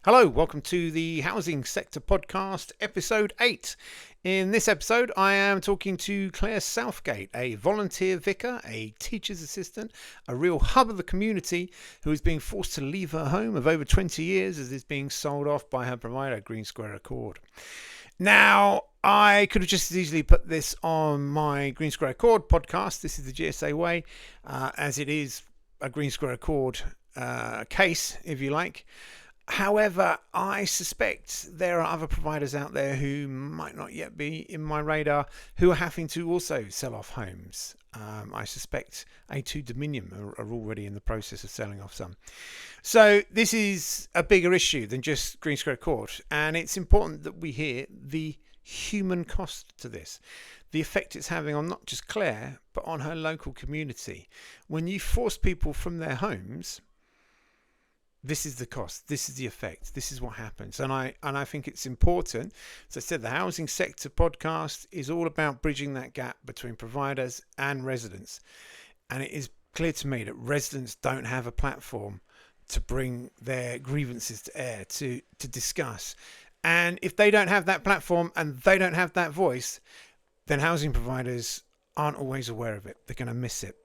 Hello, welcome to the Housing Sector Podcast, Episode 8. In this episode, I am talking to Clair Southgate, a volunteer vicar, a teacher's assistant, a real hub of the community who is being forced to leave her home of over 20 years as it's being sold off by her provider, GreenSquareAccord. Now, I could have just as easily put this on my GreenSquareAccord podcast. This is the GSA way, as it is a GreenSquareAccord case, if you like. However, I suspect there are other providers out there who might not yet be in my radar who are having to also sell off homes. I suspect A2 Dominion are already in the process of selling off some. So this is a bigger issue than just GreenSquareAccord, and it's important that we hear the human cost to this, the effect it's having on not just Claire, but on her local community. When you force people from their homes, this is the cost, this is the effect, this is what happens. And I think it's important. As I said, the Housing Sector Podcast is all about bridging that gap between providers and residents. And it is clear to me that residents don't have a platform to bring their grievances to air, to discuss. And if they don't have that platform and they don't have that voice, then housing providers aren't always aware of it. They're going to miss it.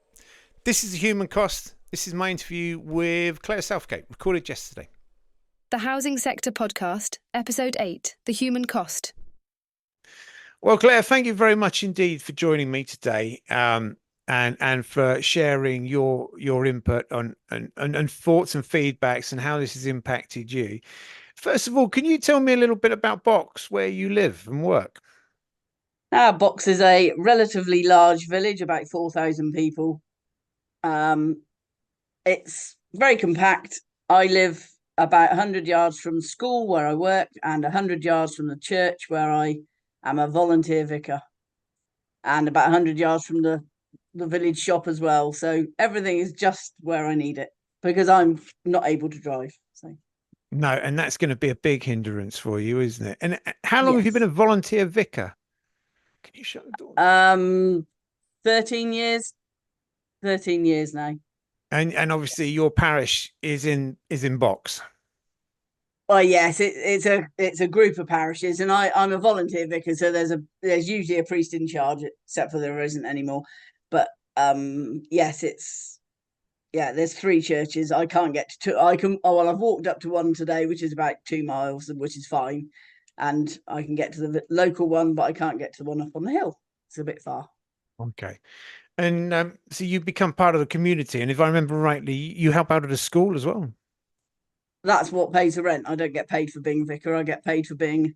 This is the human cost. This is my interview with Clair Southgate, recorded yesterday. The Housing Sector Podcast, Episode 8, The Human Cost. Well, Claire, thank you very much indeed for joining me today, and for sharing your input on and thoughts and feedbacks and how this has impacted you. First of all, can you tell me a little bit about Box, where you live and work? Box is a relatively large village, about 4,000 people. It's very compact. I live about 100 yards from school where I work and 100 yards from the church where I am a volunteer vicar, and about 100 yards from the village shop as well. So everything is just where I need it because I'm not able to drive. So no, and that's going to be a big hindrance for you, isn't it? And how long have you been a volunteer vicar? Can you shut the door? 13 years. 13 years now. And obviously your parish is in Box. Well, yes, it's a group of parishes, and I'm a volunteer vicar, so there's usually a priest in charge, except for there isn't anymore. But yes, there's 3 churches. I can't get to 2. I've walked up to one today, which is about 2 miles, which is fine, and I can get to the local one, but I can't get to the one up on the hill. It's a bit far. Okay. And so you become part of the community. And if I remember rightly, you help out at a school as well. That's what pays the rent. I don't get paid for being vicar. I get paid for being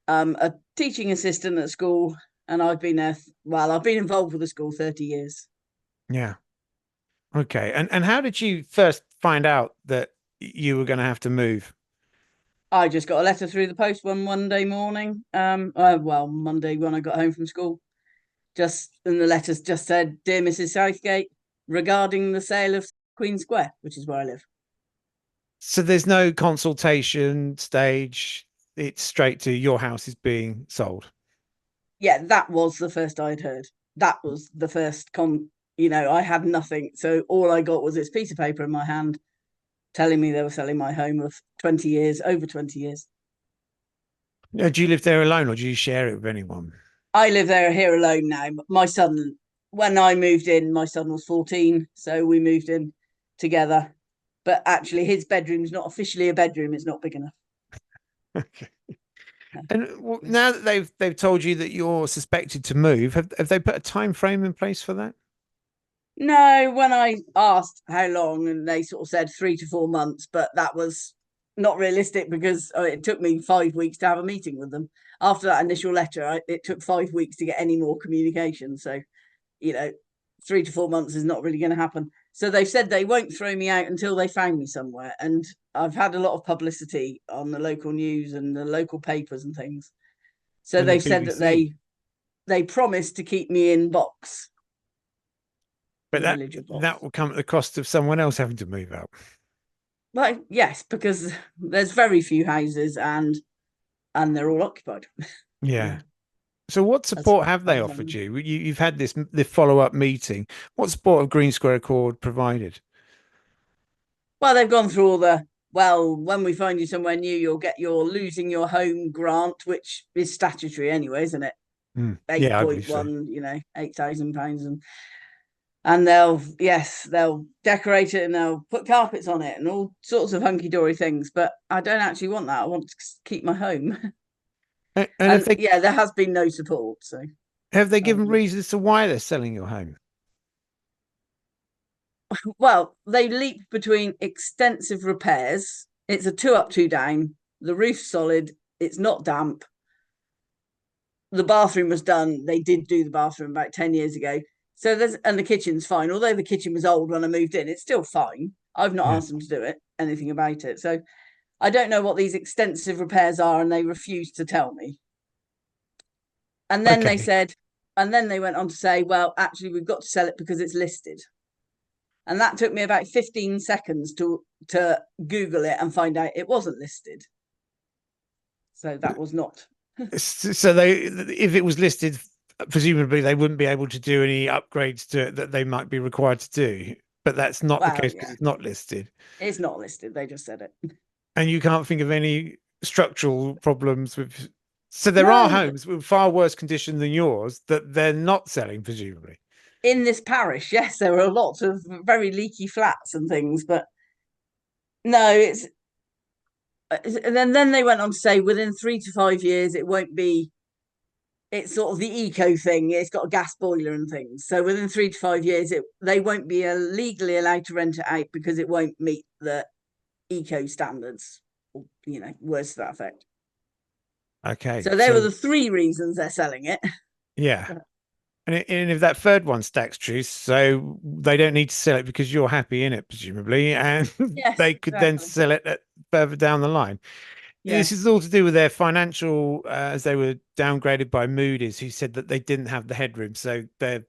a teaching assistant at school. And I've been there. I've been involved with the school 30 years. Yeah. Okay. And how did you first find out that you were going to have to move? I just got a letter through the post one Monday morning. Monday when I got home from school. And the letters just said, "Dear Mrs. Southgate, regarding the sale of Queen Square," which is where I live. So there's no consultation stage. It's straight to your house is being sold. Yeah, that was the first I'd heard. That was the first I had nothing. So all I got was this piece of paper in my hand telling me they were selling my home of 20 years, over 20 years. Do you live there alone or do you share it with anyone? I live here alone now. My son, when I moved in, my son was 14, so we moved in together. But actually, his bedroom's not officially a bedroom. It's not big enough. Okay. And now that they've told you that you're suspected to move, have they put a time frame in place for that? No, when I asked how long, and they sort of said 3 to 4 months, but that was not realistic because it took me 5 weeks to have a meeting with them. After that initial letter, it took 5 weeks to get any more communication. So, 3 to 4 months is not really going to happen. So they've said they won't throw me out until they found me somewhere. And I've had a lot of publicity on the local news and the local papers and things. So they've said that they promised to keep me in Box. But that will come at the cost of someone else having to move out. Well, yes, because there's very few houses and they're all occupied. Yeah. So what support have they offered you? You've had the follow-up meeting. What support have GreenSquareAccord provided? Well, they've gone through all the well, when we find you somewhere new, you'll get your losing your home grant, which is statutory anyway, isn't it? Yeah, I believe so. 8.1, £8,000, and they'll decorate it and they'll put carpets on it and all sorts of hunky-dory things. But I don't actually want that. I want to keep my home. And And there has been no support. So have they given reasons to why they're selling your home? well, they leap between extensive repairs. It's a 2 up, 2 down. The roof's solid. It's not damp. The bathroom was done. They did do the bathroom about 10 years ago. So and the kitchen's fine. Although the kitchen was old when I moved in, it's still fine. I've not asked them to do anything about it. So I don't know what these extensive repairs are, and they refused to tell me. And then they said, and then they went on to say, well, actually, we've got to sell it because it's listed. And that took me about 15 seconds to Google it and find out it wasn't listed. So that was not. So if it was listed, presumably they wouldn't be able to do any upgrades to it that they might be required to do. But that's not the case because it's not listed. It's not listed. They just said it. And you can't think of any structural problems with. So there are homes with far worse condition than yours that they're not selling, presumably. In this parish, yes, there are lots of very leaky flats and things, but no, it's. And then they went on to say within 3 to 5 years, it won't be. It's sort of the eco thing. It's got a gas boiler and things. So within 3 to 5 years, they won't be legally allowed to rent it out because it won't meet the eco standards. Words to that effect. Okay. So there were the 3 reasons they're selling it. Yeah. And if that third one stacks true, so they don't need to sell it because you're happy in it, presumably, and they could then sell it further down the line. Yes. This is all to do with their financial, as they were downgraded by Moody's, who said that they didn't have the headroom, so their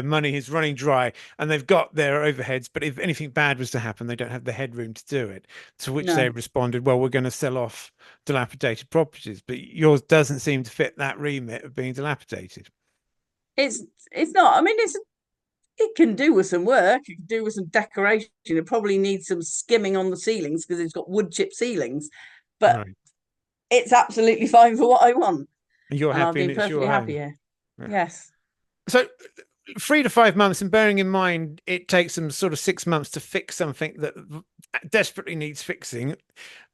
money is running dry, and they've got their overheads. But if anything bad was to happen, they don't have the headroom to do it. To which they responded, "Well, we're going to sell off dilapidated properties." But yours doesn't seem to fit that remit of being dilapidated. It's not. I mean, it can do with some work. It can do with some decoration. It probably needs some skimming on the ceilings because it's got wood chip ceilings. But it's absolutely fine for what I want. And you're happy, and it's your home. Happy here. Yeah. Yes. So 3 to 5 months, and bearing in mind it takes them sort of 6 months to fix something that desperately needs fixing.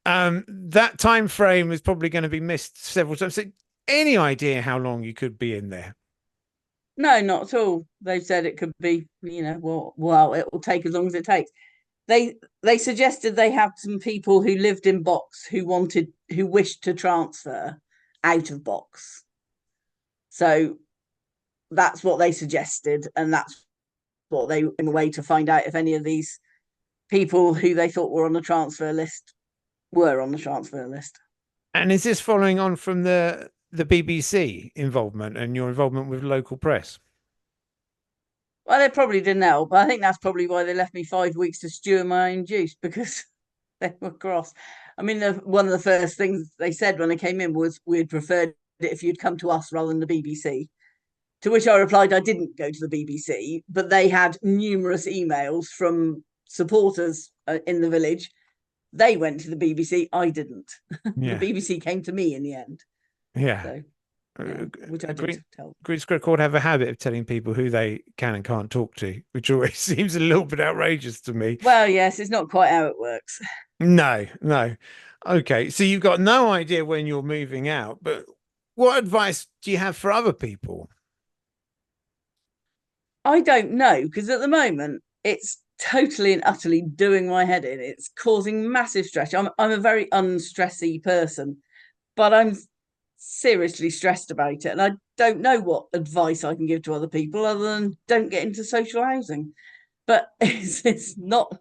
That time frame is probably going to be missed several times. So any idea how long you could be in there? No, not at all. They said it could be, well, it will take as long as it takes. They suggested they have some people who lived in Box who wished to transfer out of Box. So that's what they suggested, and that's what they in a way to find out if any of these people who they thought were on the transfer list were on the transfer list. And is this following on from the BBC involvement and your involvement with local press? Well, they probably didn't help, but I think that's probably why they left me 5 weeks to stew in my own juice, because they were cross. I mean, one of the first things they said when I came in was we'd preferred it if you'd come to us rather than the BBC. To which I replied I didn't go to the BBC, but they had numerous emails from supporters in the village. They went to the BBC. I didn't. Yeah. The BBC came to me in the end. Yeah. So, which I did tell. GreenSquareAccord have a habit of telling people who they can and can't talk to, which always seems a little bit outrageous to me. Well, yes, it's not quite how it works. No. Okay, so you've got no idea when you're moving out, but what advice do you have for other people? I don't know, because at the moment it's totally and utterly doing my head in. It's causing massive stress. I'm a very unstressy person, but I'm seriously stressed about it, and I don't know what advice I can give to other people other than don't get into social housing. But it's not,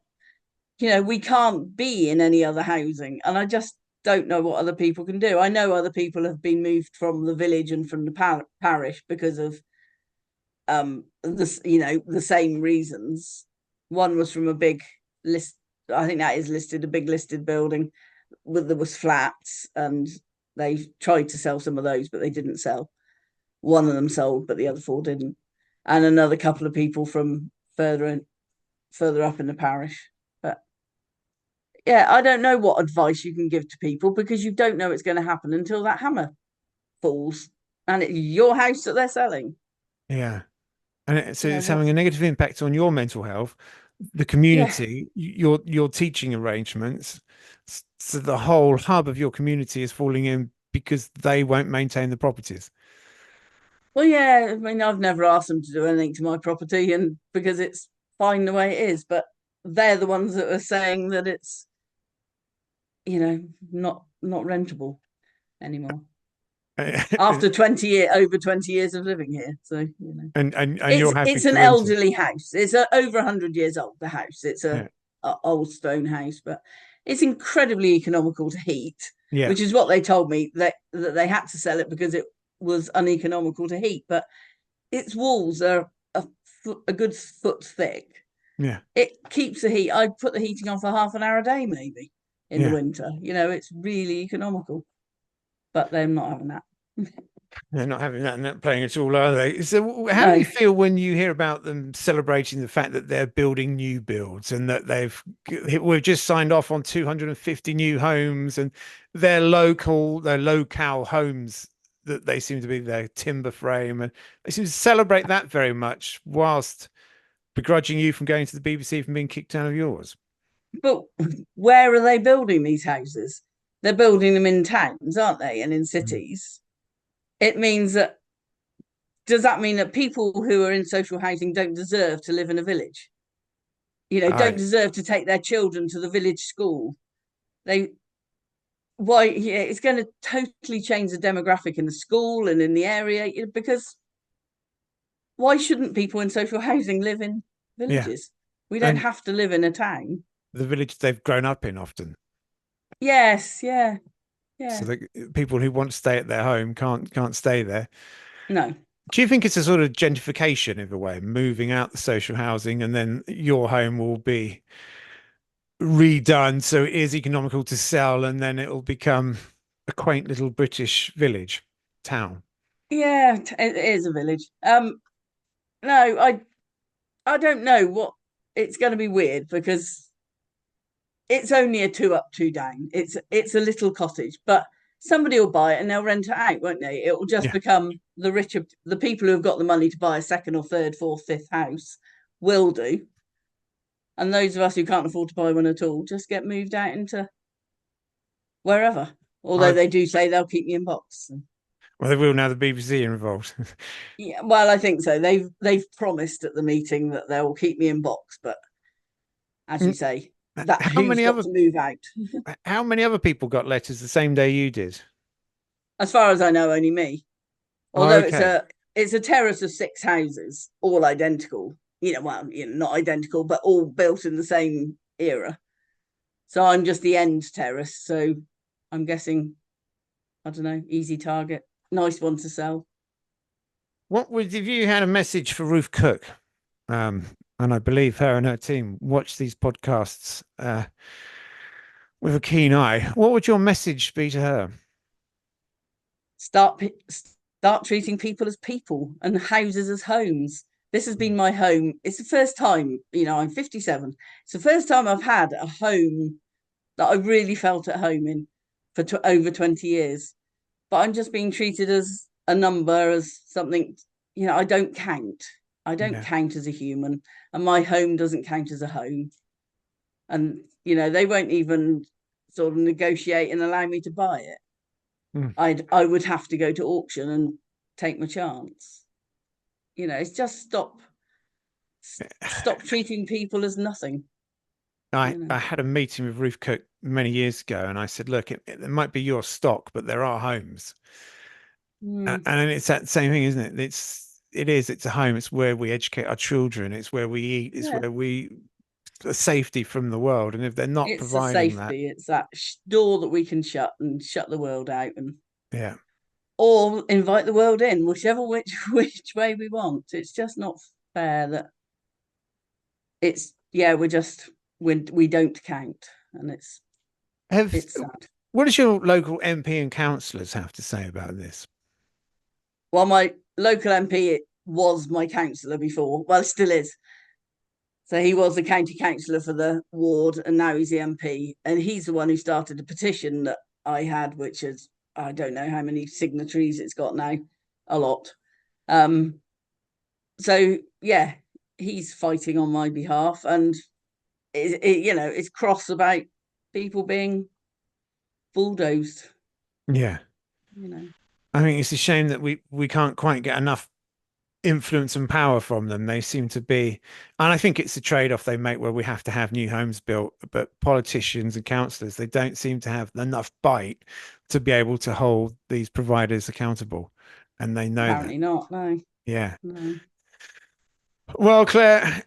we can't be in any other housing, and I just don't know what other people can do. I know other people have been moved from the village and from the parish because of the same reasons. One was from a big list, I think that is listed, a big listed building there was flats, and they tried to sell some of those, but they didn't sell. One of them sold, but the other 4 didn't. And another couple of people from further up in the parish. But yeah, I don't know what advice you can give to people because you don't know it's going to happen until that hammer falls and it's your house that they're selling. Yeah. And so You know it's what? having a negative impact on your mental health, the Yeah. community, your teaching arrangements. So the whole hub of your community is falling in because they won't maintain the properties. Well, yeah. I mean, I've never asked them to do anything to my property, and because it's fine the way it is, but they're the ones that are saying that it's, not rentable anymore after 20 years, over 20 years of living here. So And it's you're happy it's to an rent it. elderly house. It's over 100 years old. The house. It's Yeah. a old stone house, but it's incredibly economical to heat, Yeah. which is what they told me that they had to sell it because it was uneconomical to heat. But its walls are a good foot thick. Yeah. It keeps the heat. I put the heating on for half an hour a day, maybe in the Yeah. winter. It's really economical, but they're not having that. They're not having that and not playing at all, are they? So how do No. you feel when you hear about them celebrating the fact that they're building new builds and that we've just signed off on 250 new homes and their locale homes that they seem to be their timber frame, and they seem to celebrate that very much whilst begrudging you from going to the BBC from being kicked out of yours. But where are they building these houses? They're building them in towns, aren't they? And in Mm. cities. It means that, does that mean that people who are in social housing don't deserve to live in a village? Don't I deserve to take their children to the village school. They Why, yeah, it's going to totally change the demographic in the school and in the area, because why shouldn't people in social housing live in Yeah, villages? We don't and have to live in a town. the village they've grown up in often. Yes, yeah, So yeah. the people who want to stay at their home can't stay there. No. Do you think it's a sort of gentrification in a way, moving out the social housing, and then your home will be redone so it is economical to sell, and then it will become a quaint little British village town? Yeah, it is a village. No, I don't know what, it's going to be weird because it's only a two up, two down. It's a little cottage, but somebody will buy it and they'll rent it out, won't they? It will just Yeah, become the people who have got the money to buy a second or third, fourth, fifth house will do. And those of us who can't afford to buy one at all just get moved out into wherever. Although I they do say they'll keep me in box. well, they will now the BBC are involved. Yeah, well, I think so. They've promised at the meeting that they will keep me in box, but as you Mm, say, that how who's many got other to move out? how many other people got letters the same day you did? As far as I know, only me. Oh, Although okay. it's a terrace of 6 houses, all identical. Well, not identical, but all built in the same era. So I'm just the end terrace. So I'm guessing, I don't know, easy target, nice one to sell. What would if you had a message for Ruth Cook? Um, and I believe her and her team watch these podcasts with a keen eye. What would your message be to her? Start treating people as people and houses as homes. This has been my home. It's the first time, I'm 57. It's the first time I've had a home that I really felt at home in for over 20 years. But I'm just being treated as a number, as something, I don't count. I don't Yeah. count as a human, and my home doesn't count as a home. And, they won't even sort of negotiate and allow me to buy it. Mm. I would have to go to auction and take my chance. It's just stop treating people as nothing. I had a meeting with Ruth Cook many years ago, and I said, "Look, it might be your stock, but there are homes, Mm. and it's that same thing, isn't it? It's a home. It's where we educate our children. It's where we eat. It's Yeah, where we safety from the world. And if they're not it's a providing that, safety. It's that door that we can shut and shut the world out, and yeah, or invite the world in, whichever which way we want. It's just not fair that it's we don't count, and have it's sad. what does your local MP and councillors have to say about this? Well, my local MP was my councillor before. Well, still is. So he was the county councillor for the ward, and now he's the MP. And he's the one who started a petition that I had, which is, I don't know how many signatories it's got now, a lot. So yeah, he's fighting on my behalf, and it's cross about people being bulldozed. Yeah. I think it's a shame that we can't quite get enough influence and power from them. They seem to be, and I think it's a trade-off they make where we have to have new homes built, but politicians and councillors, they don't seem to have enough bite to be able to hold these providers accountable, and they know Apparently not. No. Yeah. No. Well, Claire,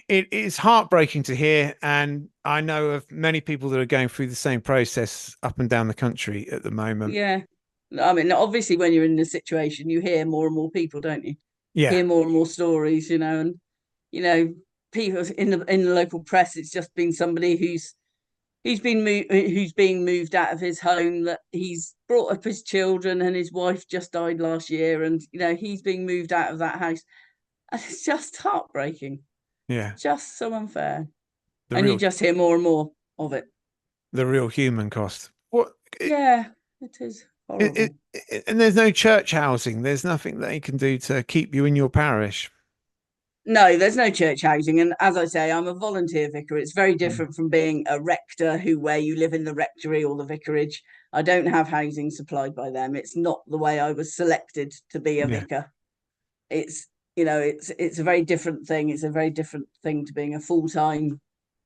it is heartbreaking to hear, and I know of many people that are going through the same process up and down the country at the moment. Yeah. I mean, obviously, when you're in this situation, you hear more and more people, don't you? Yeah. Hear more and more stories, and people in the local press. It's just been somebody who's being moved out of his home, that he's brought up his children, and his wife just died last year, and he's being moved out of that house. And it's just heartbreaking. Yeah. Just so unfair. You just hear more and more of it. The real human cost. Yeah, it is horrible. And there's no church housing. There's nothing they can do to keep you in your parish. No, there's no church housing. And as I say, I'm a volunteer vicar. It's very different from being a rector where you live in the rectory or the vicarage. I don't have housing supplied by them. It's not the way I was selected to be a vicar. It's it's a very different thing. It's a very different thing to being a full-time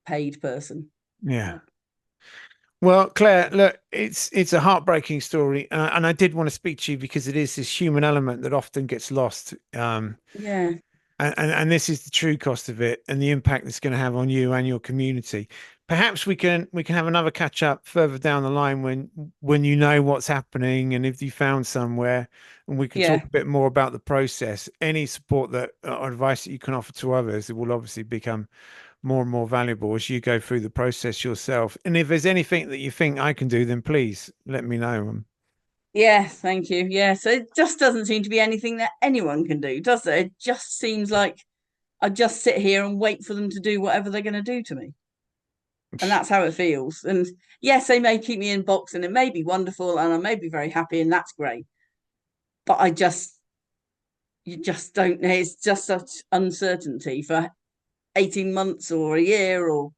paid person. Yeah. Well, Claire, look, it's a heartbreaking story, and I did want to speak to you because it is this human element that often gets lost. Yeah. And this is the true cost of it, and the impact it's going to have on you and your community. Perhaps we can have another catch up further down the line when you know what's happening, and if you found somewhere, and we can talk a bit more about the process. Any support that or advice that you can offer to others, it will obviously become more and more valuable as you go through the process yourself. And if there's anything that you think I can do, then please let me know. Yeah, thank you. Yeah, so it just doesn't seem to be anything that anyone can do, does it? It just seems like I just sit here and wait for them to do whatever they're going to do to me. And that's how it feels. And yes, they may keep me in box, and it may be wonderful, and I may be very happy, and that's great. But you just don't know. It's just such uncertainty for 18 months or a year or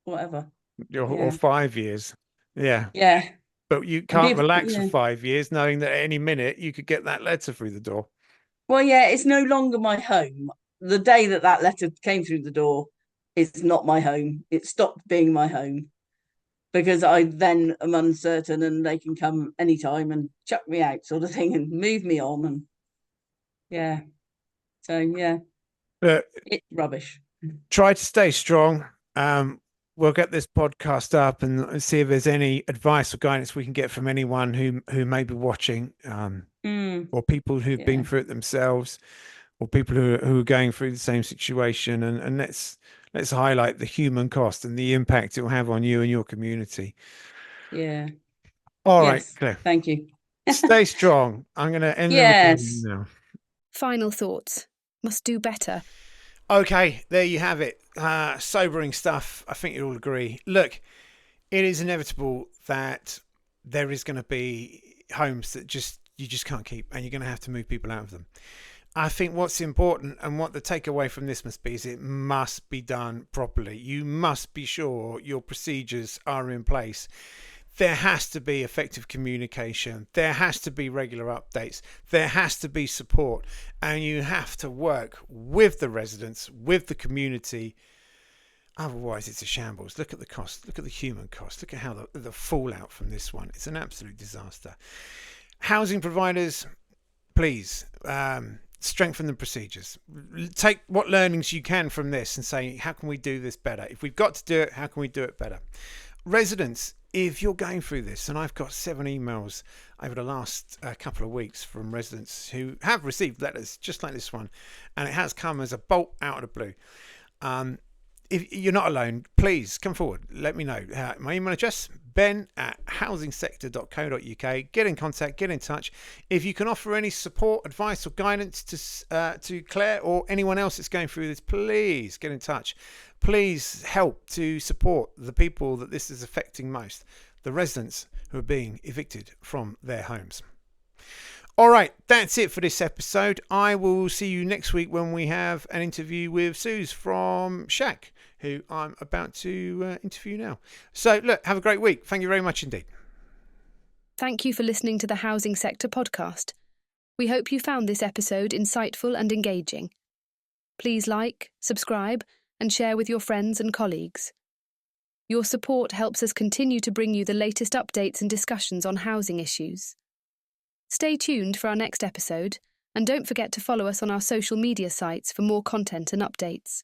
whatever. Or 5 years. Yeah. Yeah. But you can't relax for 5 years knowing that at any minute you could get that letter through the door. Well, yeah, it's no longer my home. The day that letter came through the door, it's not my home. It stopped being my home because I then am uncertain, and they can come anytime and chuck me out, sort of thing, and move me on. And yeah. So, yeah. It's rubbish. Try to stay strong. We'll get this podcast up and see if there's any advice or guidance we can get from anyone who may be watching, or people who've been through it themselves, or people who are going through the same situation. And let's highlight the human cost and the impact it will have on you and your community. Yeah. All right, Claire. Thank you. Stay strong. I'm going to end the recording now. Final thoughts. Must do better. Okay, there you have it. Sobering stuff. I think you'll all agree. Look, it is inevitable that there is going to be homes that you just can't keep, and you're going to have to move people out of them. I think what's important, and what the takeaway from this must be, is it must be done properly. You must be sure your procedures are in place. There has to be effective communication. There has to be regular updates. There has to be support. And you have to work with the residents, with the community. Otherwise, it's a shambles. Look at the cost. Look at the human cost. Look at how the fallout from this one. It's an absolute disaster. Housing providers, please, strengthen the procedures. Take what learnings you can from this and say, how can we do this better? If we've got to do it, how can we do it better? Residents, if you're going through this, and I've got 7 emails over the last couple of weeks from residents who have received letters just like this one, and it has come as a bolt out of the blue. if you're not alone, please come forward. Let me know. My email address, ben@housingsector.co.uk. Get in contact, get in touch. If you can offer any support, advice or guidance to Claire or anyone else that's going through this, please get in touch. Please help to support the people that this is affecting most, the residents who are being evicted from their homes. All right, that's it for this episode. I will see you next week when we have an interview with Suze from Shack, who I'm about to interview now. So, look, have a great week. Thank you very much indeed. Thank you for listening to the Housing Sector podcast. We hope you found this episode insightful and engaging. Please like, subscribe, and share with your friends and colleagues. Your support helps us continue to bring you the latest updates and discussions on housing issues. Stay tuned for our next episode, and don't forget to follow us on our social media sites for more content and updates.